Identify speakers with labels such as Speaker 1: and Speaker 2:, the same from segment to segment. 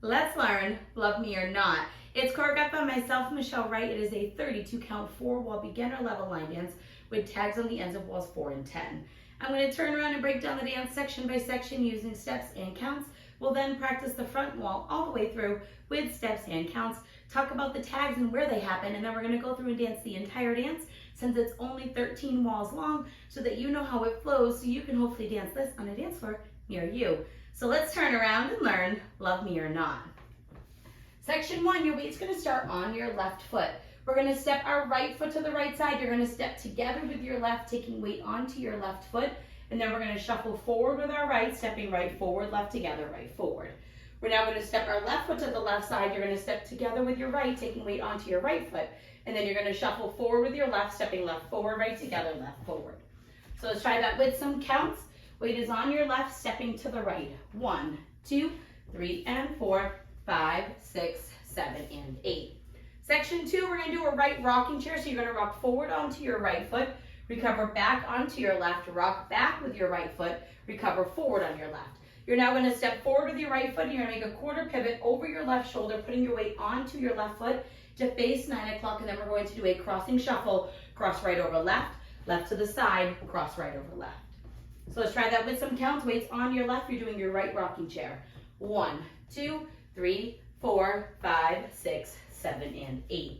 Speaker 1: Let's learn Love Me or Not. It's choreographed by myself, Michelle Wright. It is a 32 count 4-wall beginner level line dance with tags on the ends of walls 4 and 10. I'm going to turn around and break down the dance section by section using steps and counts. We'll then practice the front wall all the way through with steps and counts, talk about the tags and where they happen, and then we're going to go through and dance the entire dance since it's only 13 walls long so that you know how it flows so you can hopefully dance this on a dance floor near you. So let's turn around and learn Love Me or Not. Section 1, your weight's going to start on your left foot. We're going to step our right foot to the right side. You're going to step together with your left, taking weight onto your left foot. And then we're going to shuffle forward with our right, stepping right forward, left together, right forward. We're now going to step our left foot to the left side. You're going to step together with your right, taking weight onto your right foot. And then you're going to shuffle forward with your left, stepping left forward, right together, left forward. So let's try that with some counts. Weight is on your left, stepping to the right. 1, 2, 3, and 4, 5, 6, 7, and 8. Section 2, we're going to do a right rocking chair. So you're going to rock forward onto your right foot, recover back onto your left, rock back with your right foot, recover forward on your left. You're now going to step forward with your right foot, and you're going to make a quarter pivot over your left shoulder, putting your weight onto your left foot to face 9 o'clock, and then we're going to do a crossing shuffle, cross right over left, left to the side, cross right over left. So let's try that with some counts. Weights on your left, you're doing your right rocking chair. 1, 2, 3, 4, 5, 6, 7, and 8.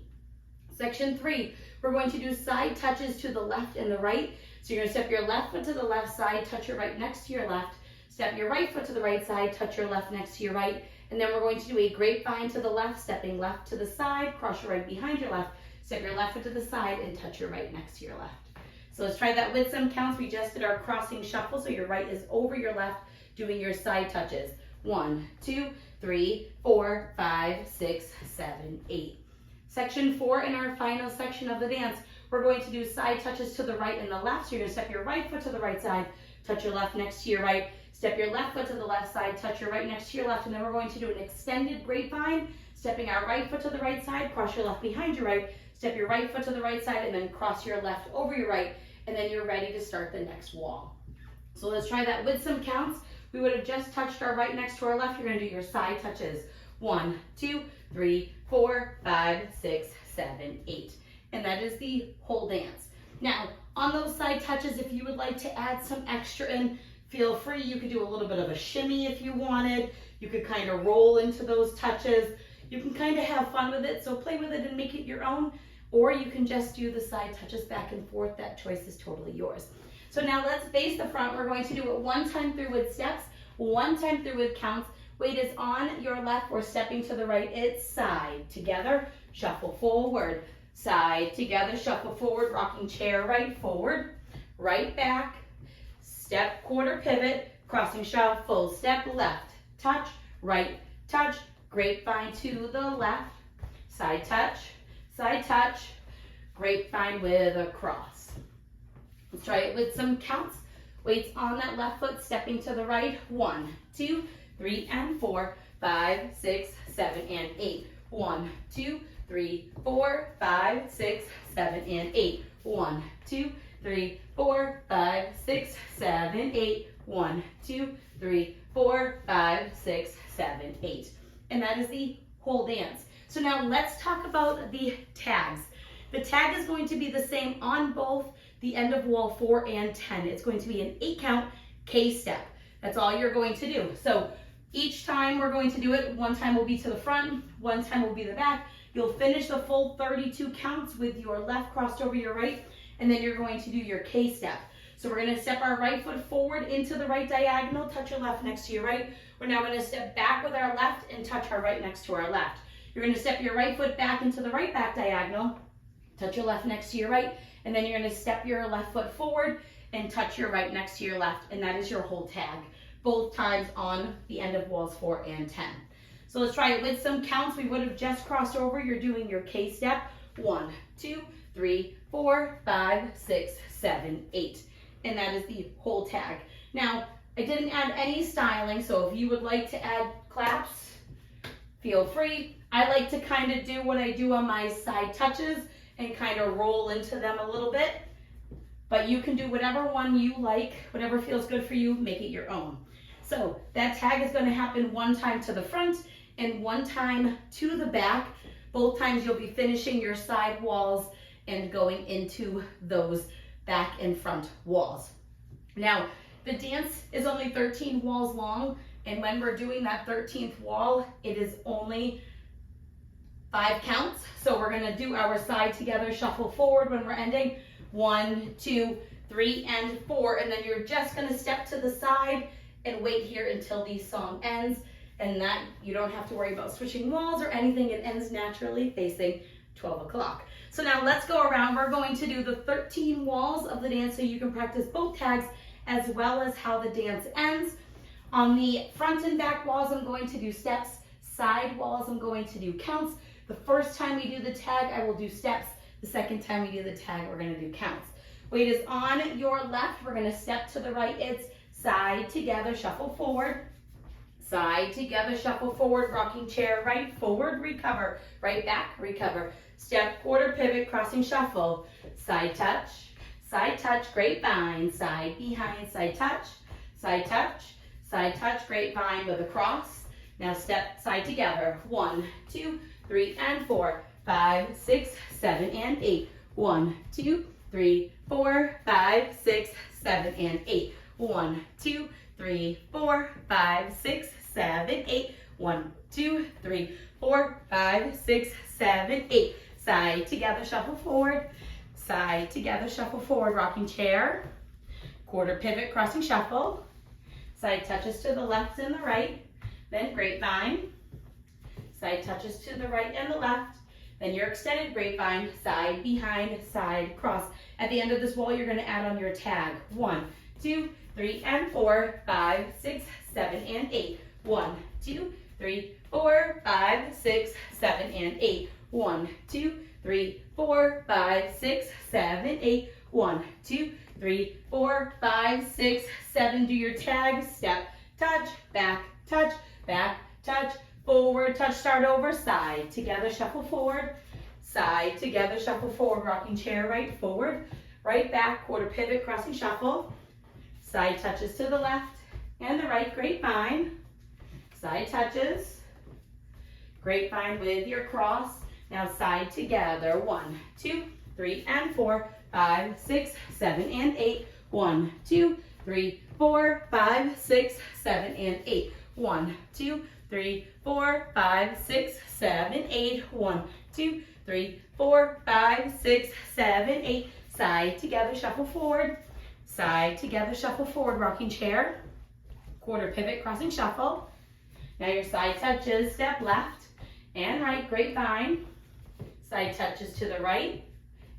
Speaker 1: Section 3, we're going to do side touches to the left and the right. So you're going to step your left foot to the left side, touch your right next to your left, step your right foot to the right side, touch your left next to your right, and then we're going to do a grapevine to the left, stepping left to the side, cross your right behind your left, step your left foot to the side, and touch your right next to your left. So let's try that with some counts. We just did our crossing shuffle, so your right is over your left, doing your side touches. 1, 2, 3, 4, 5, 6, 7, 8. Section 4, in our final section of the dance, we're going to do side touches to the right and the left. So you're going to step your right foot to the right side, touch your left next to your right, step your left foot to the left side, touch your right next to your left, and then we're going to do an extended grapevine, stepping our right foot to the right side, cross your left behind your right, step your right foot to the right side, and then cross your left over your right, and then you're ready to start the next wall. So let's try that with some counts. We would have just touched our right next to our left. You're going to do your side touches. 1, 2, 3, 4, 5, 6, 7, 8. And that is the whole dance. Now, on those side touches, if you would like to add some extra in, feel free. You could do a little bit of a shimmy if you wanted. You could kind of roll into those touches. You can kind of have fun with it, so play with it and make it your own. Or you can just do the side touches back and forth. That choice is totally yours. So now let's face the front. We're going to do it one time through with steps, one time through with counts. Weight is on your left. We're stepping to the right. It's side, together, shuffle forward, side, together, shuffle forward, rocking chair right forward, right back, step, quarter pivot, crossing shuffle, step left, touch, right, touch, grapevine to the left, side touch, grapevine with a cross. Let's try it with some counts. Weights on that left foot, stepping to the right. 1, 2, 3, and 4, 5, 6, 7, and 8. 1, 2, 3, 4, 5, 6, 7, and 8. 1, 2, 3, 4, 5, 6, 7, 8. 1, 2, 3, 4, 5, 6, 7, 8. And that is the whole dance. So now let's talk about the tags. The tag is going to be the same on both the end of wall 4 and 10. It's going to be an 8 count K step. That's all you're going to do. So each time we're going to do it, one time will be to the front, one time will be the back. You'll finish the full 32 counts with your left crossed over your right, and then you're going to do your K step. So we're going to step our right foot forward into the right diagonal, touch your left next to your right. We're now going to step back with our left and touch our right next to our left. You're going to step your right foot back into the right back diagonal, touch your left next to your right, and then you're going to step your left foot forward and touch your right next to your left, and that is your whole tag, both times on the end of walls 4 and 10. So let's try it with some counts. We would have just crossed over. You're doing your K step. 1, 2, 3, 4, 5, 6, 7, 8. And that is the whole tag. Now, I didn't add any styling, so if you would like to add claps, feel free. I like to kind of do what I do on my side touches and kind of roll into them a little bit. But you can do whatever one you like, whatever feels good for you, make it your own. So that tag is going to happen one time to the front and one time to the back. Both times you'll be finishing your side walls and going into those back and front walls. Now, the dance is only 13 walls long, and when we're doing that 13th wall, it is only 5 counts. So we're gonna do our side together shuffle forward when we're ending. 1, 2, 3, and 4, and then you're just gonna step to the side and wait here until the song ends, and that you don't have to worry about switching walls or anything. It ends naturally facing 12 o'clock. So now let's go around. We're going to do the 13 walls of the dance so you can practice both tags as well as how the dance ends. On the front and back walls, I'm going to do steps. Side walls, I'm going to do counts. The first time we do the tag, I will do steps. The second time we do the tag, we're gonna do counts. Weight is on your left. We're gonna step to the right. It's side together, shuffle forward. Side together, shuffle forward, rocking chair, right forward, recover, right back, recover. Step, quarter pivot, crossing shuffle. Side touch, grapevine, side behind, side touch, grapevine with a cross. Now step side together. 1, 2, 3, and 4, 5, 6, 7, and 8. 1, 2, 3, 4, 5, 6, 7, and 8. 1, 2, 3, 4, 5, 6, 7, 8. 1, 2, 3, 4, 5, 6, 7, 8. Side together, shuffle forward. Side together, shuffle forward, rocking chair. Quarter pivot, crossing shuffle. Side touches to the left and the right. Then grapevine. Side touches to the right and the left. Then your extended grapevine, side behind, side cross. At the end of this wall, you're going to add on your tag. 1, 2, 3, and 4, 5, 6, 7, and 8. 1, 2, 3, 4, 5, 6, 7, and 8. 1, 2, 3, 4, 5, 6, 7, 8. 1, 2, 3, 4, 5, 6, 7. Do your tag. Step, touch, back, touch, forward, touch, start over, side, together, shuffle forward, side, together, shuffle forward, rocking chair, right forward, right back, quarter pivot, crossing shuffle, side touches to the left and the right, grapevine, side touches, grapevine with your cross, now side together, 1, 2, 3, and 4, 5, 6, 7, and 8, 1, 2, 3, 4, 5, 6, 7, and 8, 1, 2, 3, 4, 5, 6, 7, 8. 1, 2, 3, 4, 5, 6, 7, 8. Side together, shuffle forward. Side together, shuffle forward, rocking chair. Quarter pivot, crossing shuffle. Now your side touches, step left and right, grapevine. Side touches to the right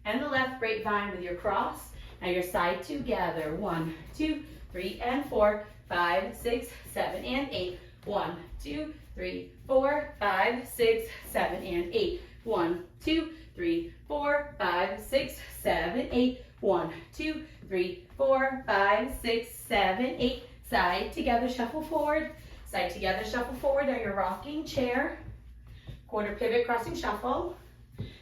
Speaker 1: and the left, grapevine with your cross. Now your side together. 1, 2, 3, and 4, 5, 6, 7, and 8. 1, 2, 3, 4, 5, 6, 7, and 8. 1, 2, 3, 4, 5, 6, 7, 8. 1, 2, 3, 4, 5, 6, 7, 8. Side together, shuffle forward. Side together, shuffle forward. Now you're rocking chair. Quarter pivot, crossing shuffle.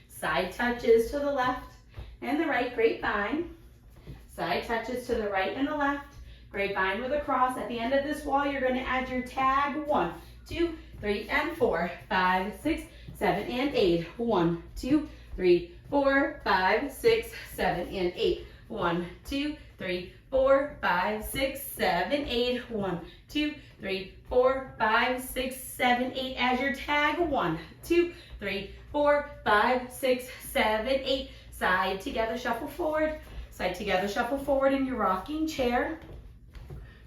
Speaker 1: Side touches to the left and the right, grapevine. Side touches to the right and the left. Grapevine with a cross. At the end of this wall, you're going to add your tag. 1, 2, 3, and 4, 5, 6, 7, and 8. 1, 2, 3, 4, 5, 6, 7, and 8. 1, 2, 3, 4, 5, 6, 7, 8. 1, 2, 3, 4, 5, 6, 7, 8. As your tag. 1, 2, 3, 4, 5, 6, 7, 8. Side together, shuffle forward. Side together, shuffle forward in your rocking chair.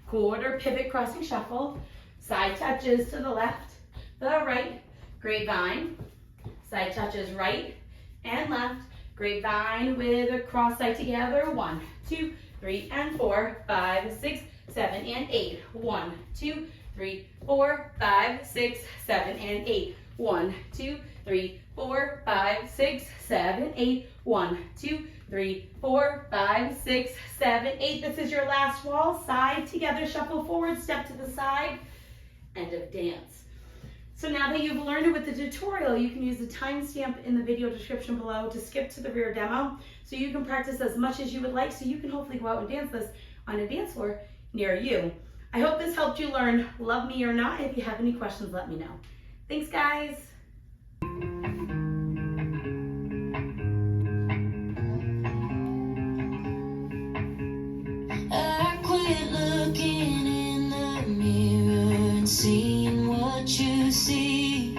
Speaker 1: Quarter pivot, crossing shuffle. Side touches to the left, the right, grapevine. Side touches right and left, grapevine with a cross, side together. 1, 2, 3, and 4, 5, 6, 7, and 8. 1, 2, 3, 4, 5, 6, 7, and 8. 1, 2, 3, 4, 5, 6, 7, 8. 1, 2, 3, 4, 5, 6, 7, 8. This is your last wall. Side together, shuffle forward, step to the side. End of dance. So now that you've learned it with the tutorial, you can use the timestamp in the video description below to skip to the rear demo so you can practice as much as you would like so you can hopefully go out and dance this on a dance floor near you. I hope this helped you learn Love Me or Not. If you have any questions, let me know. Thanks, guys.
Speaker 2: I quit looking in the mirror and seeing what you see,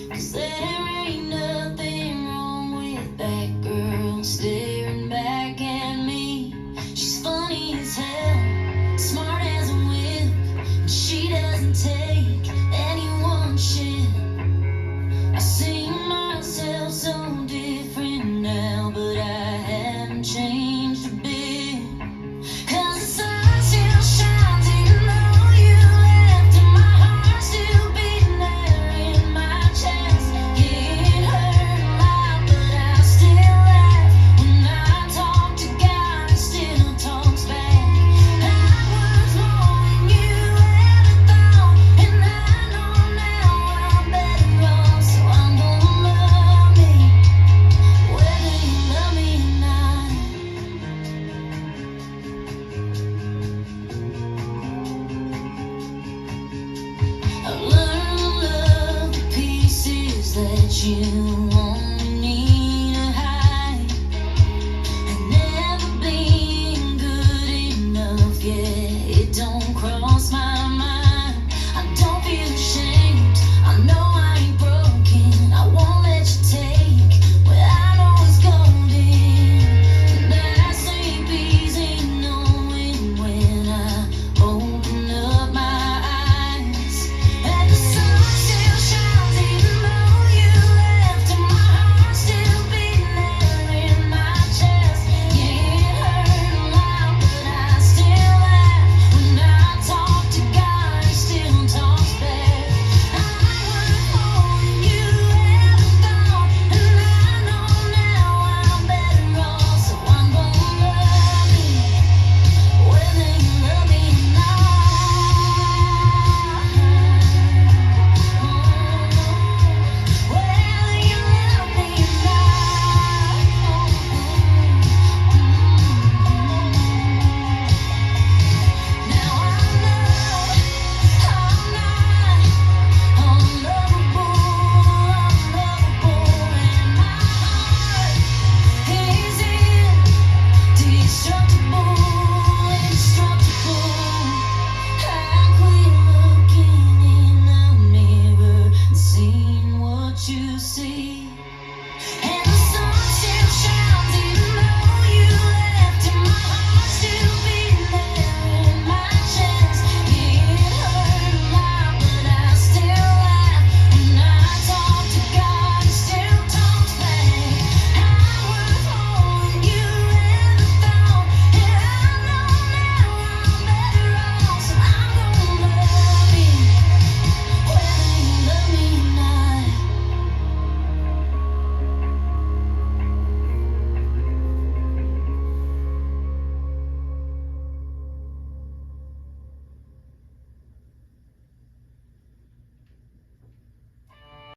Speaker 2: 'cause there ain't nothing wrong with that girl staring back at me. She's funny as hell, smart as a whip, and she doesn't take anyone's shit. I see myself so different now, but I haven't changed a bit. 'Cause the sun still shines even though you left, and my heart's still beating there in my chest. Yeah, it hurt a lot, but I still laugh when I talk to God, He still talks back. I was more than you ever thought, and I know now I'm better off, so I'm gonna love me, whether you love me or not. I've learned to love the pieces that you